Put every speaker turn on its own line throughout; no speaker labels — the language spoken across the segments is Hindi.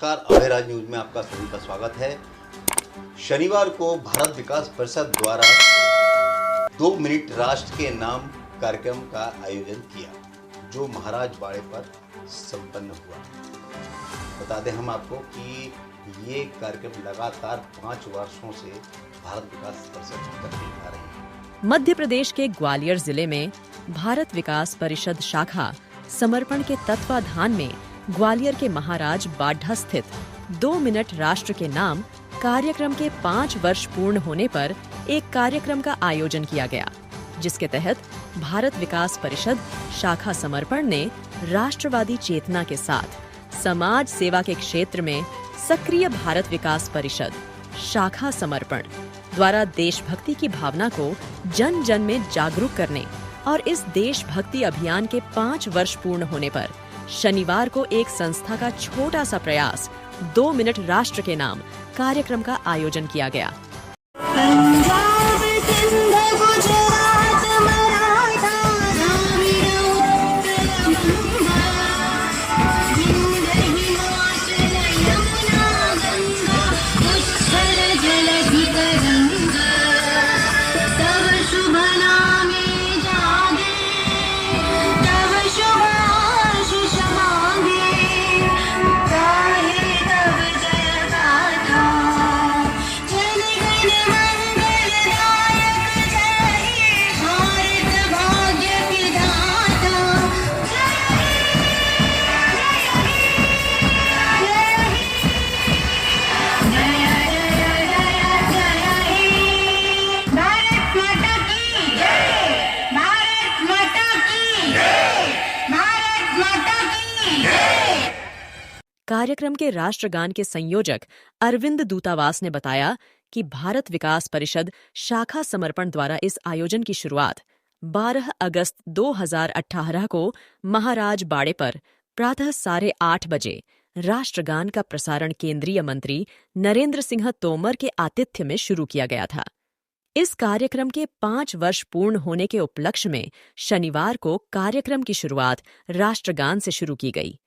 नमस्कार, अभयराज न्यूज में आपका सभी का स्वागत है। शनिवार को भारत विकास परिषद द्वारा 2 मिनट राष्ट्र के नाम कार्यक्रम का आयोजन किया, जो महाराज बाड़े पर संपन्न हुआ। बता दें हम आपको कि ये कार्यक्रम लगातार 5 वर्षों से भारत विकास परिषद करते आ रही है।
मध्य प्रदेश के ग्वालियर जिले में भारत विकास परिषद शाखा समर्पण के तत्वाधान में ग्वालियर के महाराज बाढ़ा स्थित 2 मिनट राष्ट्र के नाम कार्यक्रम के 5 वर्ष पूर्ण होने पर एक कार्यक्रम का आयोजन किया गया, जिसके तहत भारत विकास परिषद शाखा समर्पण ने राष्ट्रवादी चेतना के साथ समाज सेवा के क्षेत्र में सक्रिय भारत विकास परिषद शाखा समर्पण द्वारा देशभक्ति की भावना को जन जन में जागरूक करने और इस देशभक्ति अभियान के 5 वर्ष पूर्ण होने पर शनिवार को एक संस्था का छोटा सा प्रयास 2 मिनट राष्ट्र के नाम कार्यक्रम का आयोजन किया गया। कार्यक्रम के राष्ट्रगान के संयोजक अरविंद दूतावास ने बताया कि भारत विकास परिषद शाखा समर्पण द्वारा इस आयोजन की शुरुआत 12 अगस्त 2018 को महाराज बाड़े पर प्रातः 8:30 बजे राष्ट्रगान का प्रसारण केंद्रीय मंत्री नरेंद्र सिंह तोमर के आतिथ्य में शुरू किया गया था। इस कार्यक्रम के 5 वर्ष पूर्ण होने के उपलक्ष्य में शनिवार को कार्यक्रम की शुरुआत राष्ट्रगान से शुरू की गई।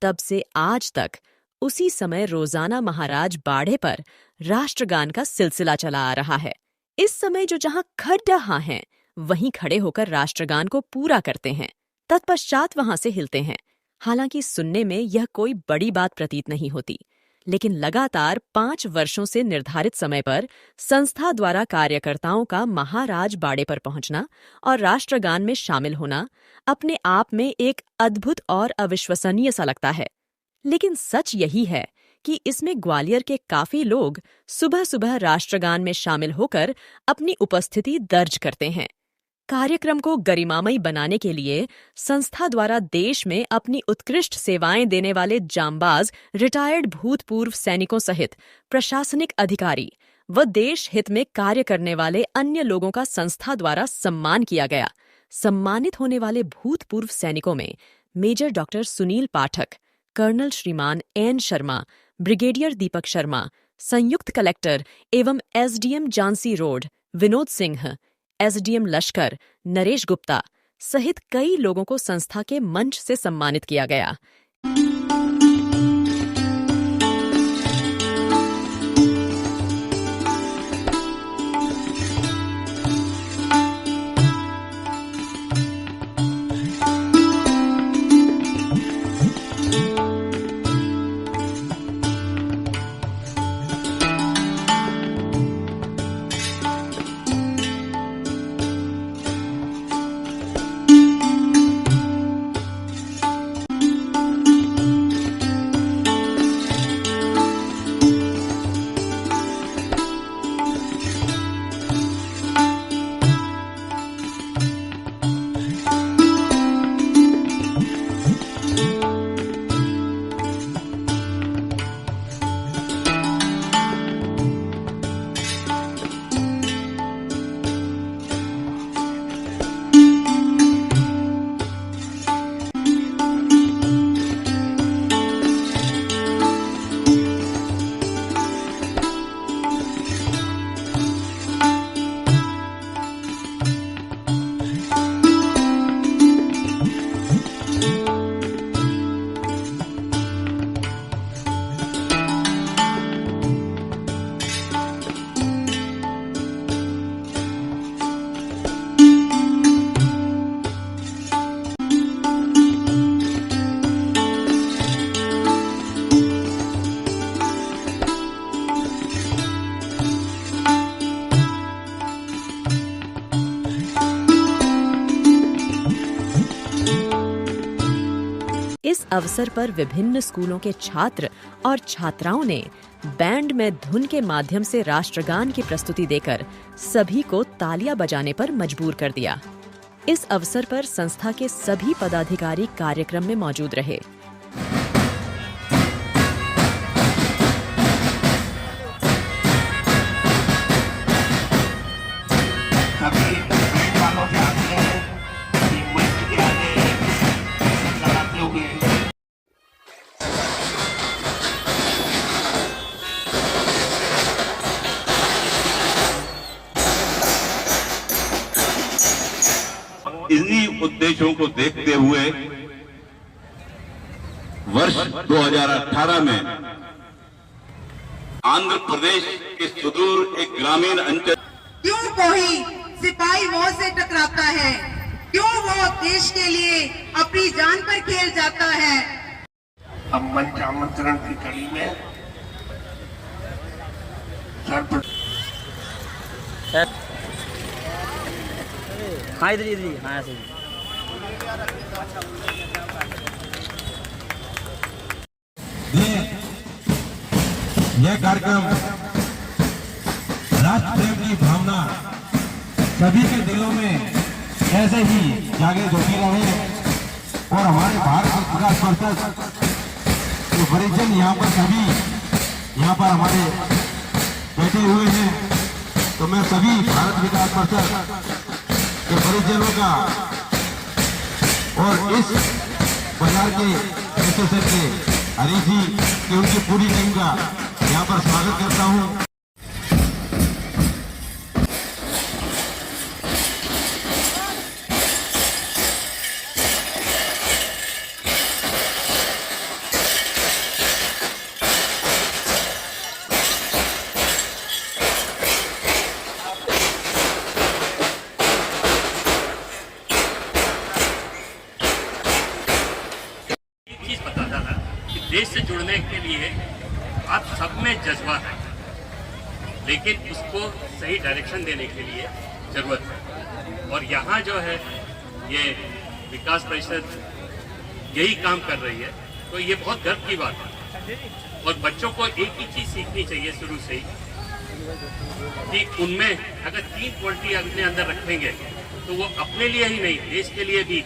तब से आज तक उसी समय रोजाना महाराज बाड़े पर राष्ट्रगान का सिलसिला चला आ रहा है। इस समय जो जहां खड़े हैं वहीं खड़े होकर राष्ट्रगान को पूरा करते हैं, तत्पश्चात वहां से हिलते हैं। हालांकि सुनने में यह कोई बड़ी बात प्रतीत नहीं होती, लेकिन लगातार 5 वर्षों से निर्धारित समय पर संस्था द्वारा कार्यकर्ताओं का महाराज बाड़े पर पहुंचना और राष्ट्रगान में शामिल होना अपने आप में एक अद्भुत और अविश्वसनीय सा लगता है। लेकिन सच यही है कि इसमें ग्वालियर के काफी लोग सुबह सुबह राष्ट्रगान में शामिल होकर अपनी उपस्थिति दर्ज करते हैं। कार्यक्रम को गरिमामयी बनाने के लिए संस्था द्वारा देश में अपनी उत्कृष्ट सेवाएं देने वाले जांबाज रिटायर्ड भूतपूर्व सैनिकों सहित प्रशासनिक अधिकारी व देश हित में कार्य करने वाले अन्य लोगों का संस्था द्वारा सम्मान किया गया। सम्मानित होने वाले भूतपूर्व सैनिकों में मेजर डॉक्टर सुनील पाठक, कर्नल श्रीमान एन शर्मा, ब्रिगेडियर दीपक शर्मा, संयुक्त कलेक्टर एवं SDM Jhansi road Vinod Singh, SDM लश्कर नरेश गुप्ता सहित कई लोगों को संस्था के मंच से सम्मानित किया गया। अवसर पर विभिन्न स्कूलों के छात्र और छात्राओं ने बैंड में धुन के माध्यम से राष्ट्रगान की प्रस्तुति देकर सभी को तालियां बजाने पर मजबूर कर दिया। इस अवसर पर संस्था के सभी पदाधिकारी कार्यक्रम में मौजूद रहे।
इन्हीं उद्देश्यों को देखते हुए वर्ष 2018 में आंध्र प्रदेश के सुदूर एक ग्रामीण अंचल
क्यों कोई सिपाही मौत से टकराता है, क्यों वो देश के लिए अपनी जान पर खेल जाता है।
अब मंच आमंत्रण की कड़ी में
हाँ इधर हाँ ऐसे
यह कार्यक्रम राष्ट्र प्रेम की भावना सभी के दिलों में ऐसे ही जागृत होती रहे और हमारे भारत विकास परिषद जो परिजन यहाँ पर सभी यहाँ पर हमारे बैठे हुए हैं, तो मैं सभी भारत विकास परिषद के परिजनों का और इस बाजार के एसोसिएशन के हरीश जी की उनकी पूरी टीम का यहाँ पर स्वागत करता हूँ।
देश से जुड़ने के लिए आप सब में जज्बा है, लेकिन उसको सही डायरेक्शन देने के लिए जरूरत है। और यहाँ जो है ये विकास परिषद यही काम कर रही है, तो ये बहुत गर्व की बात है। और बच्चों को एक ही चीज़ सीखनी चाहिए शुरू से ही कि उनमें अगर 3 क्वालिटी अपने अंदर रखेंगे तो वो अपने लिए ही नहीं, देश के लिए भी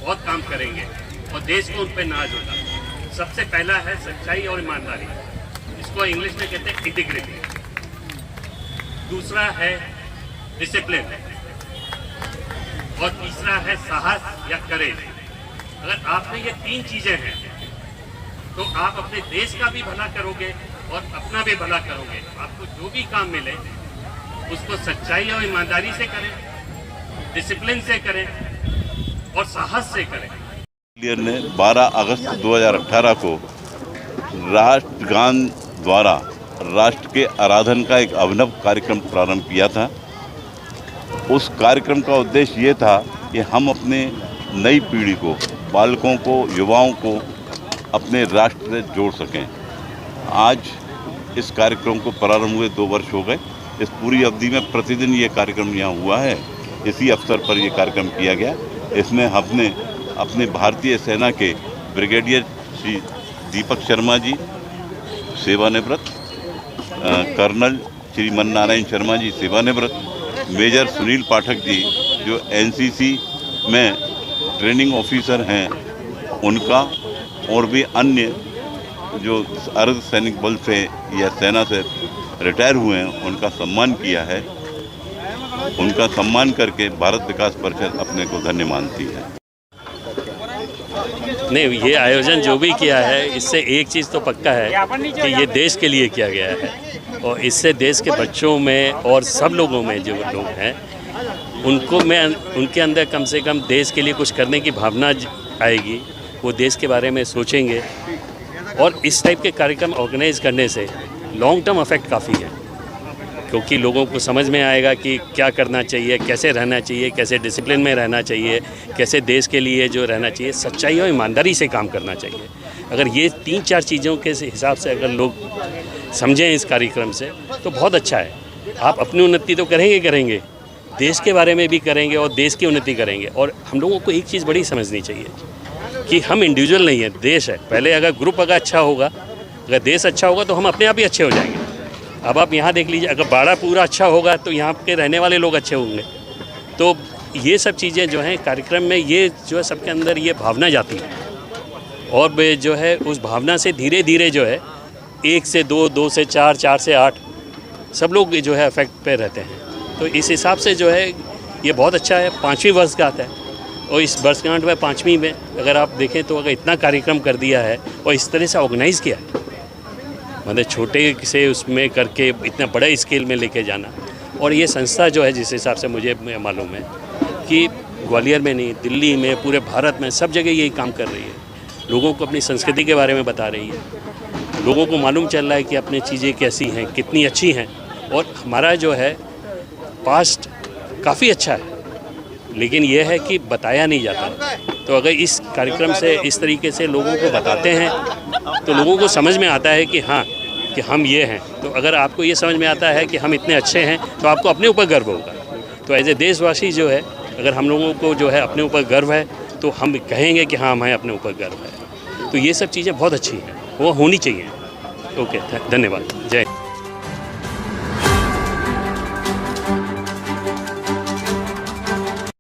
बहुत काम करेंगे और देश को उन पर नाज होगा। सबसे पहला है सच्चाई और ईमानदारी, इसको इंग्लिश में कहते हैं इंटीग्रिटी। दूसरा है डिसिप्लिन और तीसरा है साहस या करेज। अगर आप में ये 3 चीजें हैं तो आप अपने देश का भी भला करोगे और अपना भी भला करोगे। आपको जो भी काम मिले उसको सच्चाई और ईमानदारी से करें, डिसिप्लिन से करें और साहस से करें।
ने 12 अगस्त 2018 को राष्ट्रगान द्वारा राष्ट्र के आराधन का एक अभिनव कार्यक्रम प्रारंभ किया था। उस कार्यक्रम का उद्देश्य ये था कि हम अपने नई पीढ़ी को, बालकों को, युवाओं को अपने राष्ट्र से जोड़ सकें। आज इस कार्यक्रम को प्रारंभ हुए 2 वर्ष हो गए। इस पूरी अवधि में प्रतिदिन ये कार्यक्रम यहाँ हुआ है। इसी अवसर पर ये कार्यक्रम किया गया। इसमें हमने अपने भारतीय सेना के ब्रिगेडियर श्री दीपक शर्मा जी सेवानिवृत्त, कर्नल श्री मन नारायण शर्मा जी सेवानिवृत्त, मेजर सुनील पाठक जी जो एनसीसी में ट्रेनिंग ऑफिसर हैं उनका, और भी अन्य जो अर्ध सैनिक बल से या सेना से रिटायर हुए हैं उनका सम्मान किया है। उनका सम्मान करके भारत विकास परिषद अपने को धन्य मानती है।
नहीं, ये आयोजन जो भी किया है इससे एक चीज़ तो पक्का है कि ये देश के लिए किया गया है और इससे देश के बच्चों में और सब लोगों में जो लोग हैं उनको उनके अंदर कम से कम देश के लिए कुछ करने की भावना आएगी। वो देश के बारे में सोचेंगे और इस टाइप के कार्यक्रम ऑर्गेनाइज करने से लॉन्ग टर्म इफेक्ट काफ़ी है, क्योंकि लोगों को समझ में आएगा कि क्या करना चाहिए, कैसे रहना चाहिए, कैसे डिसिप्लिन में रहना चाहिए, कैसे देश के लिए जो रहना चाहिए सच्चाई और ईमानदारी से काम करना चाहिए। अगर ये 3-4 चीज़ों के हिसाब से अगर लोग समझें इस कार्यक्रम से तो बहुत अच्छा है। आप अपनी उन्नति तो करेंगे, देश के बारे में भी करेंगे और देश की उन्नति करेंगे। और हम लोगों को एक चीज़ बड़ी समझनी चाहिए कि हम इंडिविजुअल नहीं है, देश है। पहले अगर ग्रुप अगर अच्छा होगा, अगर देश अच्छा होगा तो हम अपने आप ही अच्छे हो जाएंगे। अब आप यहाँ देख लीजिए, अगर बाड़ा पूरा अच्छा होगा तो यहाँ के रहने वाले लोग अच्छे होंगे। तो ये सब चीज़ें जो हैं कार्यक्रम में, ये जो है सबके अंदर ये भावना जाती है और वे जो है उस भावना से धीरे धीरे जो है 1 से 2, 2 से 4, 4 से 8 सब लोग जो है इफेक्ट पे रहते हैं। तो इस हिसाब से जो है ये बहुत अच्छा है। 5वीं वर्षगांठ है और इस वर्षगांठ में 5वीं में अगर आप देखें तो अगर इतना कार्यक्रम कर दिया है और इस तरह से ऑर्गेनाइज़ किया है, मतलब छोटे से उसमें करके इतना बड़े स्केल में लेके जाना। और ये संस्था जो है जिस हिसाब से मुझे मालूम है कि ग्वालियर में नहीं, दिल्ली में, पूरे भारत में सब जगह यही काम कर रही है। लोगों को अपनी संस्कृति के बारे में बता रही है, लोगों को मालूम चल रहा है कि अपनी चीज़ें कैसी हैं, कितनी अच्छी हैं। और हमारा जो है पास्ट काफ़ी अच्छा है, लेकिन यह है कि बताया नहीं जाता। तो अगर इस कार्यक्रम से इस तरीके से लोगों को बताते हैं तो लोगों को समझ में आता है कि हाँ, कि हम ये हैं। तो अगर आपको ये समझ में आता है कि हम इतने अच्छे हैं तो आपको अपने ऊपर गर्व होगा। तो एज ए देशवासी जो है, अगर हम लोगों को जो है अपने ऊपर गर्व है तो हम कहेंगे कि हाँ, हमें अपने ऊपर गर्व है। तो ये सब चीज़ें बहुत अच्छी हैं, वो होनी चाहिए। ओके, धन्यवाद। जय हिंद।